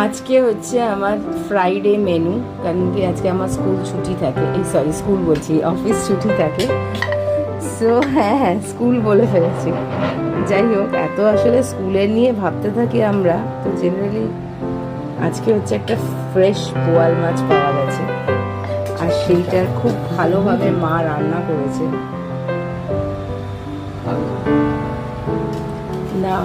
আজকে হচ্ছে আমার ফ্রাইডে মেনু, কারণ কি আজকে আমার স্কুল ছুটি থাকে, স্কুল বলছি, অফিস ছুটি থাকে। সো হ্যাঁ, স্কুল বলে ফেলেছি। যাই হোক, এত আসলে স্কুলের নিয়ে ভাবতে থাকি আমরা, তো জেনারেলি আজকে হচ্ছে একটা ফ্রেশ বোয়াল মাছ পাওয়া গেছে, আর সেইটার খুব ভালোভাবে মা রান্না করেছে। না,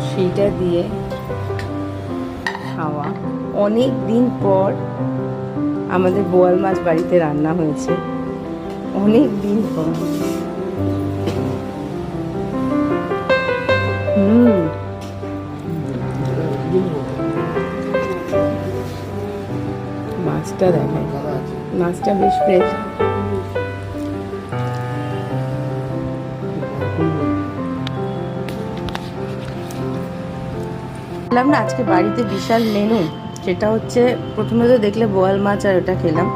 সেইটা দিয়ে খাওয়া। অনেক দিন পর আমাদের বোয়াল মাছ বাড়িতে রান্না হয়েছে, অনেক দিন পর। মাছটা দেখায়, মাছটা বেশ ফ্রেশ। বললাম না আজকে বাড়িতে বিশাল মেনু, সেটা হচ্ছে প্রথমে তো দেখলে বোয়াল মাছ আর ওটা খেলাম,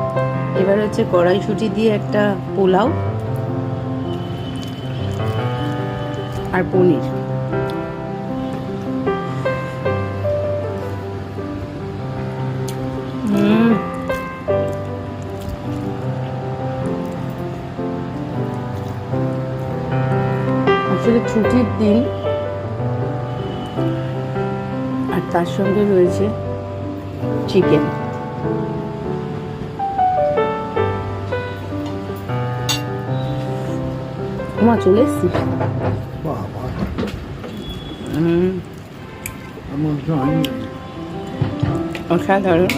এবার হচ্ছে কড়াইশুঁটি দিয়ে একটা পোলাও আর পনির। আসলে ছুটির দিন, আর তার সঙ্গে রয়েছে চিকেন। মা চলে এসছি। অসাধারণ।